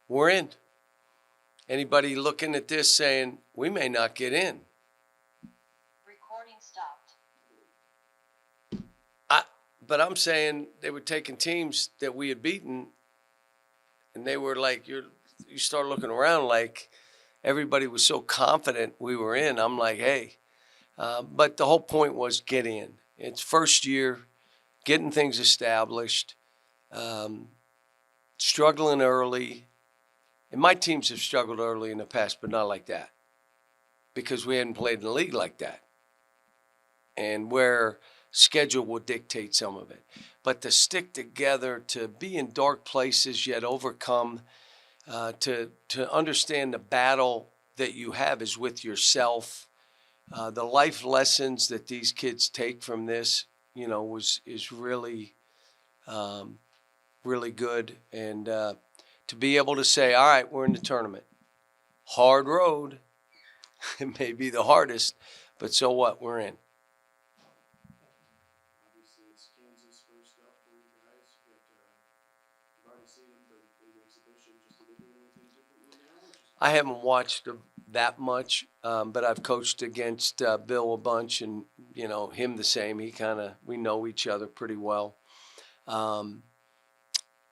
we're in. Anybody looking at this saying, we may not get in? Recording stopped. But I'm saying they were taking teams that we had beaten, and they were like, you start looking around like everybody was so confident we were in. I'm like, hey. But the whole point was get in. It's first year, getting things established, struggling early. And my teams have struggled early in the past, but not like that, because we hadn't played in the league like that. And where schedule will dictate some of it. But to stick together, to be in dark places yet overcome, to understand the battle that you have is with yourself. The life lessons that these kids take from this, is really, really good. And to be able to say, all right, we're in the tournament. Hard road. It may be the hardest, but so what? We're in. Obviously, it's Kansas first up for you guys, but you've already seen them, but in the exhibition, just did they do anything differently now? I haven't watched that much, but I've coached against Bill a bunch, and him the same. We know each other pretty well.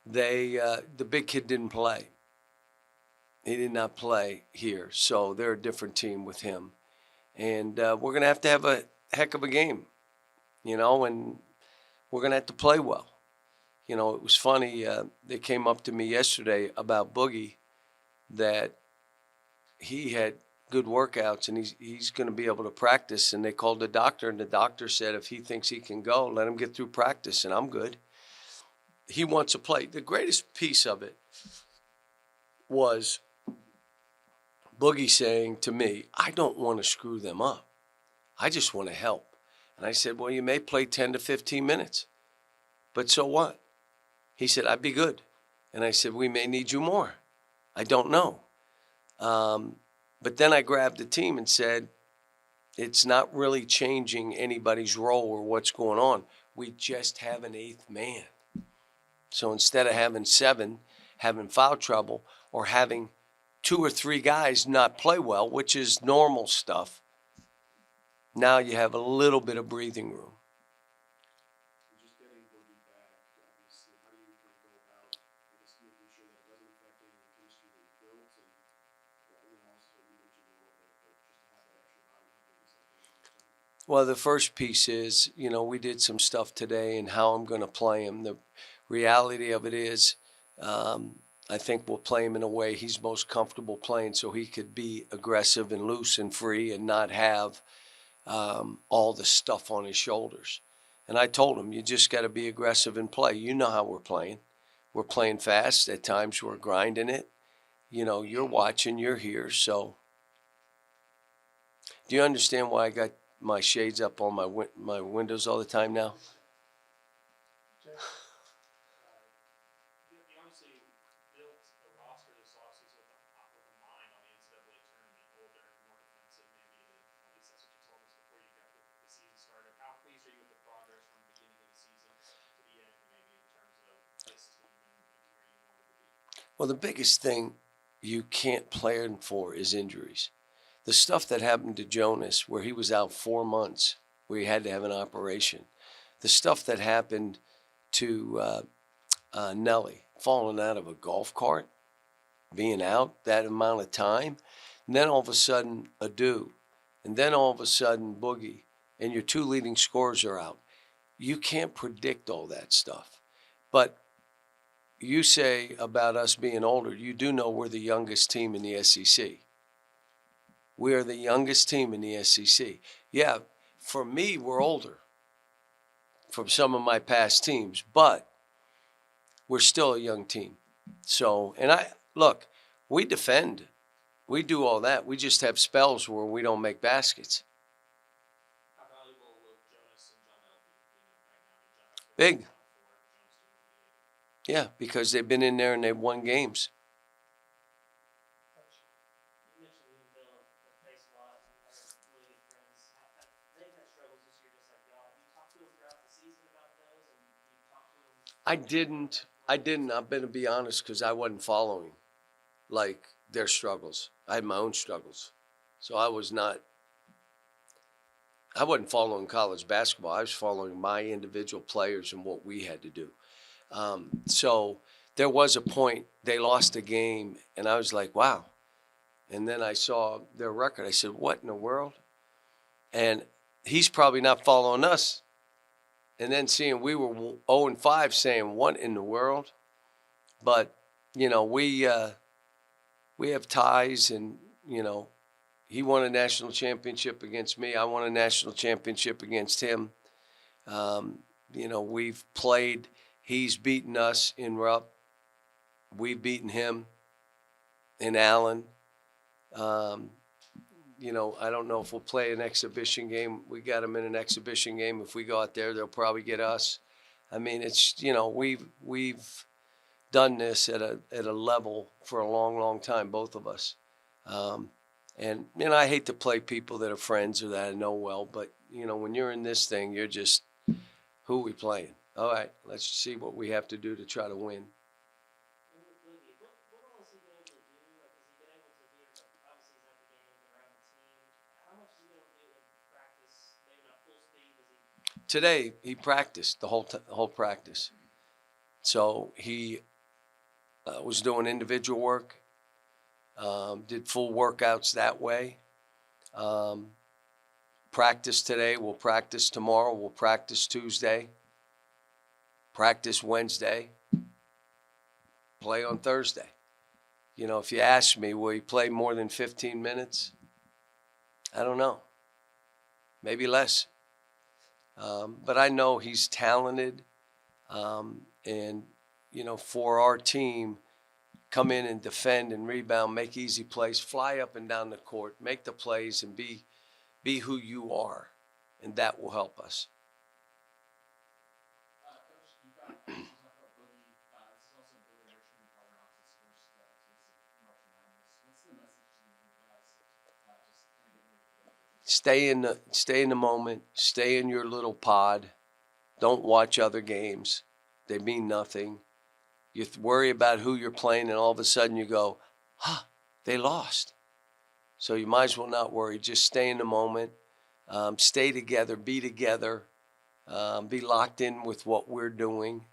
The big kid didn't play. He did not play here, so they're a different team with him, and we're gonna have to have a heck of a game, and we're gonna have to play well. It was funny. They came up to me yesterday about Boogie, that he had good workouts and he's going to be able to practice. And they called the doctor, and the doctor said if he thinks he can go, let him get through practice, and I'm good. He wants to play. The greatest piece of it was Boogie saying to me, I don't want to screw them up. I just want to help. And I said, well, you may play 10 to 15 minutes, but so what? He said, I'd be good. And I said, we may need you more. I don't know. But then I grabbed the team and said, it's not really changing anybody's role or what's going on. We just have an eighth man. So instead of having 7, having foul trouble, or having 2 or 3 guys not play well, which is normal stuff, now you have a little bit of breathing room. Just getting Boogie back, obviously, how do you kind of go about making sure that it doesn't affect any of the chemistry that you built? And also you mentioned a little bit, but just to have that extra body helping something. Well, the first piece is, we did some stuff today and how I'm going to play him. The reality of it is, I think we'll play him in a way he's most comfortable playing, so he could be aggressive and loose and free and not have all the stuff on his shoulders. And I told him, you just got to be aggressive and play. You know how we're playing. We're playing fast. At times we're grinding it. You're watching, you're here. So do you understand why I got my shades up on my windows all the time now? You obviously built a roster this offseason with a mind on the NCAA tournament, older, more defensive, maybe. At least that's what you told us before you got the season started. How pleased are you with the progress from the beginning of the season to the end, maybe in terms of this team and where you wanted to be? Well, the biggest thing you can't plan for is injuries. The stuff that happened to Jonas, where he was out 4 months, where he had to have an operation. The stuff that happened to Nelly, falling out of a golf cart, being out that amount of time, and then all of a sudden Adu, and then all of a sudden Boogie, and your 2 leading scorers are out. You can't predict all that stuff. But you say about us being older, you do know we're the youngest team in the SEC. We are the youngest team in the SEC. Yeah, for me, we're older from some of my past teams, but we're still a young team. So, and we defend. We do all that. We just have spells where we don't make baskets. How valuable will Jonas and John L be right now? Big. Yeah, because they've been in there and they've won games. You mentioned you and Bill have faced a lot and are really good friends. They've had struggles this year just like y'all. Have you talked to them throughout the season about those? And you talked to them? I didn't. I'm going to be honest because I wasn't following. like their struggles. I had my own struggles. So I wasn't following college basketball. I was following my individual players and what we had to do. So there was a point they lost a game, and I was like, wow. And then I saw their record. I said, what in the world? And he's probably not following us. And then seeing we were 0-5, saying, what in the world? But, you know, we have ties, and, you know, he won a national championship against me. I won a national championship against him. You know, we've played. He's beaten us in Rupp. We've beaten him in Allen. You know, I don't know if we'll play an exhibition game. We got them in an exhibition game. If we go out there, they'll probably get us. I mean, it's, you know, we've done this at a level for a long, long time, both of us. And, you know, I hate to play people that are friends or that I know well, but, you know, when you're in this thing, you're just, who are we playing? All right, let's see what we have to do to try to win. And with Boogie, what all has he been able to do? Like, has he been able to be, obviously he's at the game and around the team. How much has he been able to do in practice? Maybe not full speed, does he? Today, he practiced the whole practice. So he was doing individual work, did full workouts that way. Practice today, we'll practice tomorrow, we'll practice Tuesday, practice Wednesday, play on Thursday. You know, if you ask me, will he play more than 15 minutes? I don't know. Maybe less. But I know he's talented. And, you know, for our team, come in and defend and rebound, make easy plays, fly up and down the court, make the plays, and be who you are. And that will help us. Coach, you talk about Boogie. This is also Billy Richmond carving off his first taste of March Madness. What's the message to you guys? Just kind of getting ready for Stay in the moment. Stay in your little pod. Don't watch other games. They mean nothing. You worry about who you're playing, and all of a sudden you go, they lost. So you might as well not worry. Just stay in the moment. Stay together. Be together. Be locked in with what we're doing.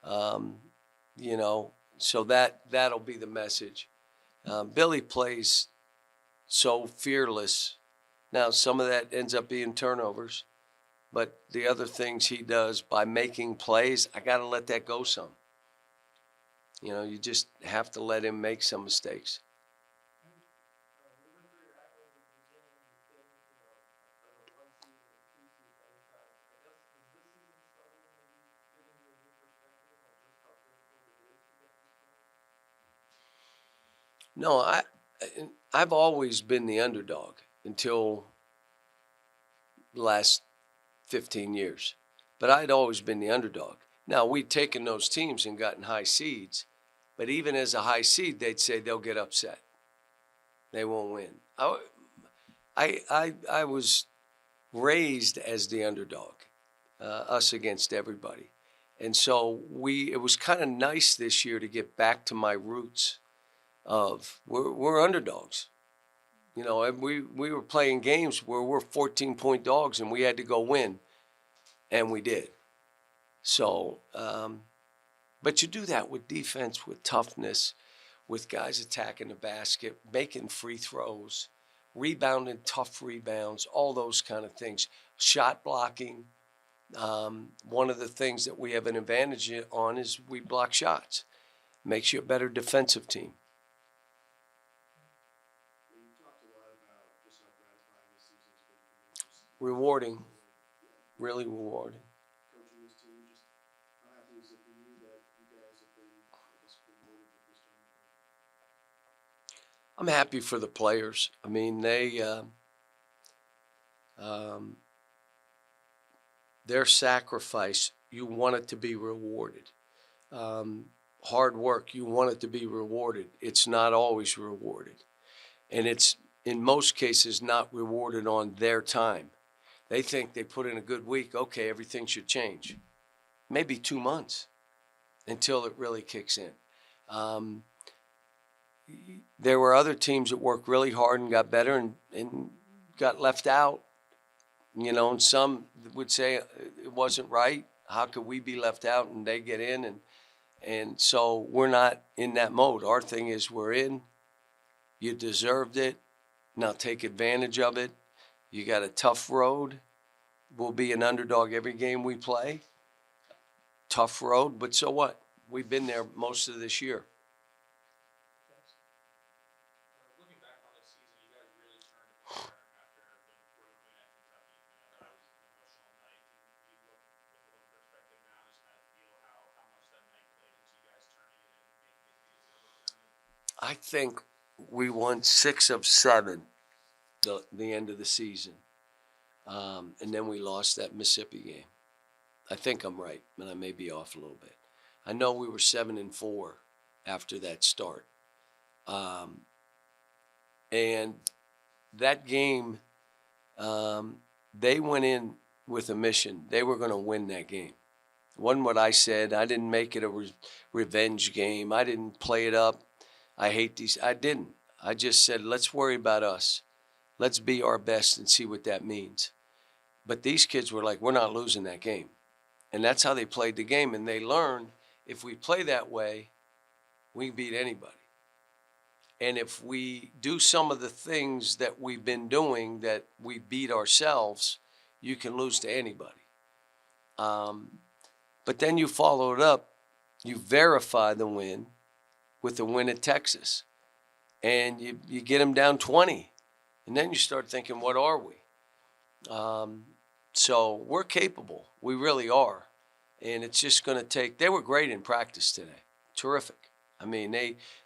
You know, so that'll be the message. Billy plays so fearless. Now, some of that ends up being turnovers, but the other things he does by making plays, I got to let that go some. You know, you just have to let him make some mistakes. Remember at the beginning, you've been, you know, over 1 season, 2 seasons, anytime. I guess, does this season struggle maybe giving you a new perspective on just how difficult it is to get these players? No, I've always been the underdog until the last 15 years. But I'd always been the underdog. Now, we'd taken those teams and gotten high seeds, but even as a high seed, they'd say they'll get upset. They won't win. I was raised as the underdog, us against everybody. And so it was kind of nice this year to get back to my roots of we're underdogs. You know, and we were playing games where we're 14-point dogs and we had to go win, and we did. So, but you do that with defense, with toughness, with guys attacking the basket, making free throws, rebounding tough rebounds, all those kind of things. Shot blocking. One of the things that we have an advantage on is we block shots. Makes you a better defensive team. You talked a lot about just how gratifying this season's been for you. Just Rewarding, really rewarding. coaching this team, just how happy is it for you that you guys have been, I guess, rewarded with this tournament? I'm happy for the players. I mean, their sacrifice, you want it to be rewarded. Hard work, you want it to be rewarded. It's not always rewarded. And it's, in most cases, not rewarded on their time. They think they put in a good week, okay, everything should change. Maybe 2 months until it really kicks in. there were other teams that worked really hard and got better and got left out. You know, and some would say it wasn't right. How could we be left out and they get in? And so we're not in that mode. Our thing is we're in. You deserved it. Now take advantage of it. You got a tough road. We'll be an underdog every game we play. Tough road, but so what? We've been there most of this year. Looking back on this season, you guys really turned a corner after the road win at Kentucky. I know that was an emotional night. Can you look with a little perspective now, just kind of feel how much that night played into you guys turning it and making it to the NCAA tournament? I think we won 6 of 7 the end of the season. And then we lost that Mississippi game. I think I'm right, but I may be off a little bit. I know we were 7-4 after that start. And that game, they went in with a mission. They were going to win that game. It wasn't what I said. I didn't make it a revenge game. I didn't play it up. I hate these. I didn't. I just said, let's worry about us. Let's be our best and see what that means. But these kids were like, we're not losing that game. And that's how they played the game. And they learned if we play that way, we can beat anybody. And if we do some of the things that we've been doing that we beat ourselves, you can lose to anybody. But then you follow it up. You verify the win with the win at Texas. And you get them down 20. And then you start thinking, what are we? So we're capable. We really are. And it's just going to take – they were great in practice today. Terrific. I mean,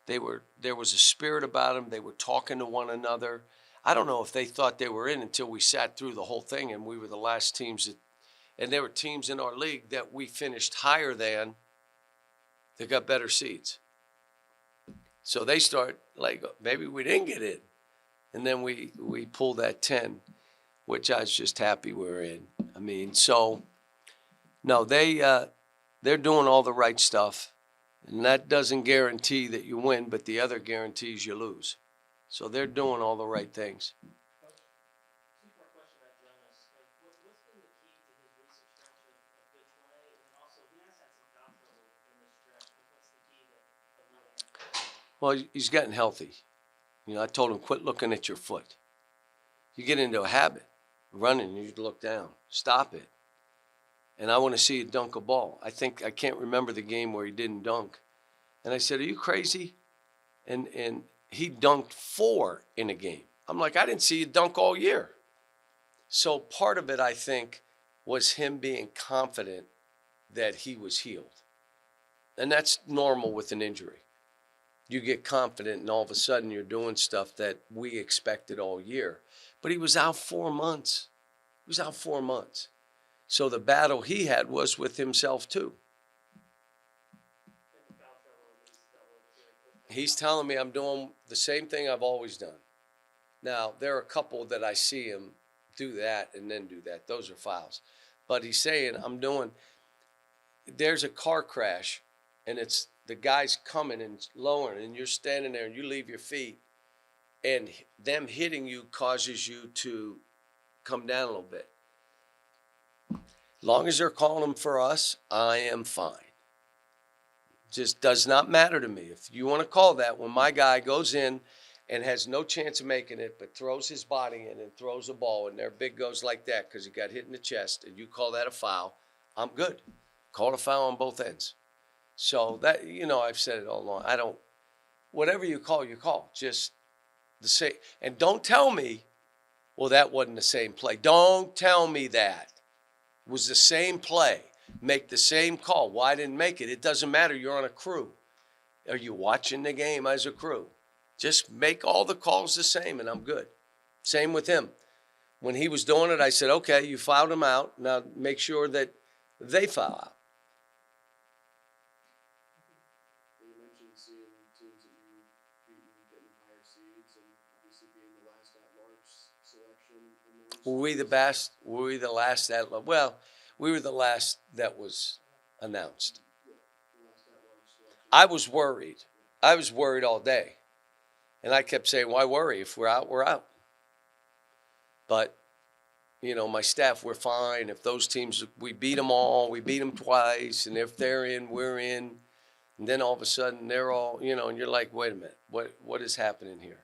there was a spirit about them. They were talking to one another. I don't know if they thought they were in until we sat through the whole thing and we were the last teams that – and there were teams in our league that we finished higher than that got better seeds. So they start like, maybe we didn't get in. And then we pulled that 10, which I was just happy we were in. I mean, so, no, they're doing all the right stuff. And that doesn't guarantee that you win, but the other guarantees you lose. So they're doing all the right things. Two-part question about Jonas. Like, what's been the key to his recent stretch of good play? And then also, he has had some foul trouble in this stretch. What's the key to really? Well, he's gotten healthy. You know, I told him, quit looking at your foot. You get into a habit, running, you look down. Stop it. And I want to see you dunk a ball. I can't remember the game where he didn't dunk. And I said, are you crazy? And he dunked 4 in a game. I'm like, I didn't see you dunk all year. So part of it, I think, was him being confident that he was healed. And that's normal with an injury. You get confident and all of a sudden you're doing stuff that we expected all year. But he was out 4 months. He was out 4 months. So the battle he had was with himself too. He's telling me I'm doing the same thing I've always done. Now, there are a couple that I see him do that and then do that. Those are fouls. But he's saying there's a car crash and it's the guy's coming and lowering and you're standing there and you leave your feet and them hitting you causes you to come down a little bit. As long as they're calling them for us, I am fine. Just does not matter to me. If you want to call that, when my guy goes in and has no chance of making it but throws his body in and throws a ball and their big goes like that because he got hit in the chest and you call that a foul, I'm good. Call a foul on both ends. So that, you know, I've said it all along. Whatever you call. Just the same. And don't tell me, well, that wasn't the same play. Don't tell me that. It was the same play. Make the same call. Why I didn't make it? It doesn't matter. You're on a crew. Are you watching the game as a crew? Just make all the calls the same and I'm good. Same with him. When he was doing it, I said, okay, you fouled him out. Now make sure that they foul out. You mentioned seeing teams that you've beaten getting higher seeds and obviously being the last at-large selection in the league. Were we the best? Were we the last at-large? Well, we were the last that was announced. Yeah, the last at-large selection. I was worried. I was worried all day. And I kept saying, why worry? If we're out, we're out. But, my staff, we're fine. If those teams, we beat them all, we beat them twice, and if they're in, we're in. And then all of a sudden they're all, and you're like, wait a minute, what is happening here?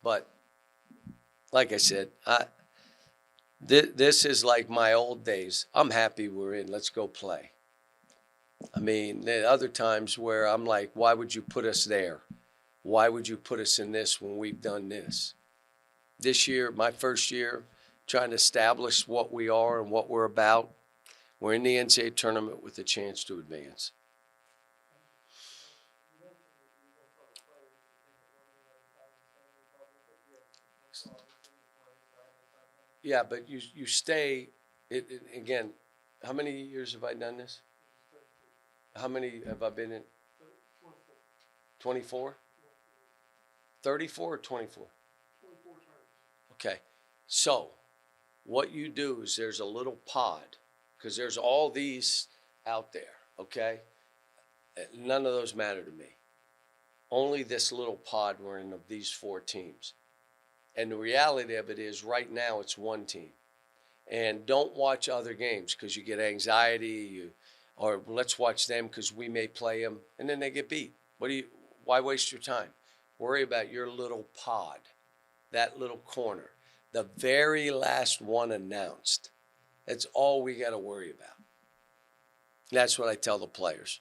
But like I said, this is like my old days. I'm happy we're in. Let's go play. I mean, there are other times where I'm like, why would you put us there? Why would you put us in this when we've done this? This year, my first year, trying to establish what we are and what we're about. We're in the NCAA tournament with a chance to advance. You mentioned that you don't tell the players you think that one of the time in Stanley bubble, but you have some obviously the players right at that time. Yeah, but you stay, again, how many years have I done this? How many have I been in? 24? 34 or 24? 24 times. Okay. So what you do is there's a little pod, because there's all these out there, okay? None of those matter to me. Only this little pod we're in of these 4 teams. And the reality of it is right now it's one team. And don't watch other games because you get anxiety, or let's watch them because we may play them, and then they get beat. Why waste your time? Worry about your little pod, that little corner, the very last one announced. That's all we got to worry about. That's what I tell the players.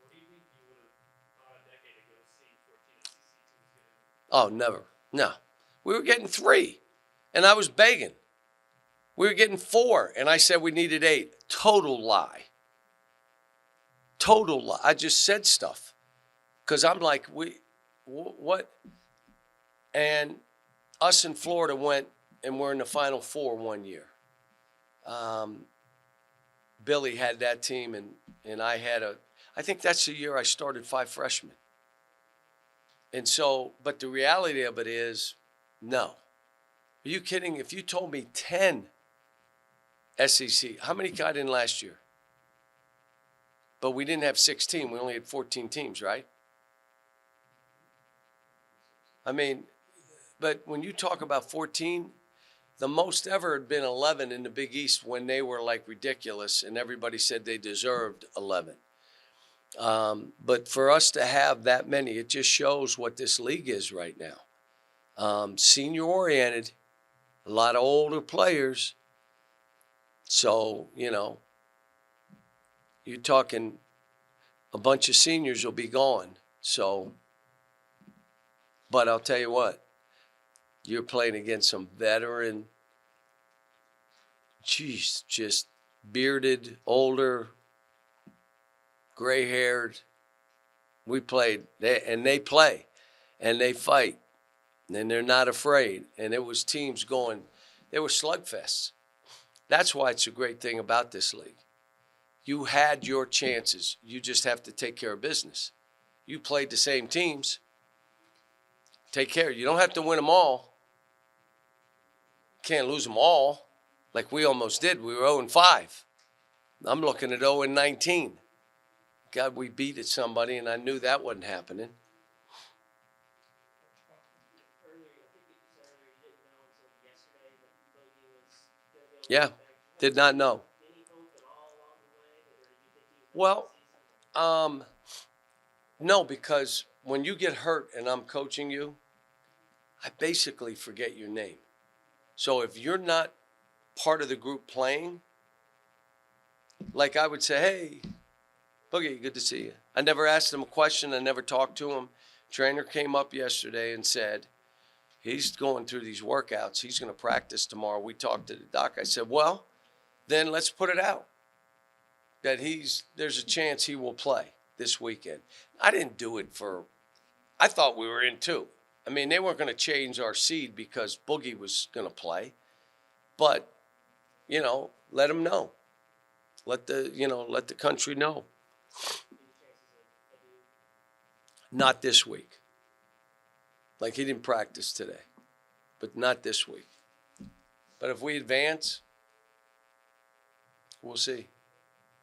What do you think you would have thought a decade ago seeing 14 SEC teams get in? Oh, never. No. We were getting 3, and I was begging. We were getting 4, and I said we needed 8. Total lie. Total lie. I just said stuff because I'm like, what? And us in Florida went and we're in the Final Four one year. Billy had that team, and I had I think that's the year I started 5 freshmen. And so, but the reality of it is, no. Are you kidding? If you told me 10 SEC, how many got in last year? But we didn't have 16. We only had 14 teams, right? I mean, but when you talk about 14, the most ever had been 11 in the Big East when they were like ridiculous and everybody said they deserved 11. But for us to have that many, it just shows what this league is right now. Senior oriented, a lot of older players. So, you're talking a bunch of seniors will be gone. So, but I'll tell you what, you're playing against some veteran, just bearded, older, gray-haired. We played, they play, and they fight, and they're not afraid. And it was teams going, they were slugfests. That's why it's a great thing about this league. You had your chances. You just have to take care of business. You played the same teams. Take care. You don't have to win them all. Can't lose them all like we almost did. We were 0-5. I'm looking at 0-19. God, we beat at somebody, and I knew that wasn't happening. Earlier, I think you said earlier you didn't know until yesterday that Boogie was going to be able to Yeah, get back. did not know. Any hope at all along the way, or did you think he was going to Well, no, because when you get hurt and I'm coaching you, I basically forget your name. So if you're not part of the group playing, like I would say, hey, Boogie, good to see you. I never asked him a question. I never talked to him. Trainer came up yesterday and said, he's going through these workouts. He's going to practice tomorrow. We talked to the doc. I said, well, then let's put it out that there's a chance he will play this weekend. I didn't do it I thought we were in 2. I mean, they weren't going to change our seed because Boogie was going to play. But, let them know. Let the country know. Not this week. Like he didn't practice today. But not this week. But if we advance, we'll see.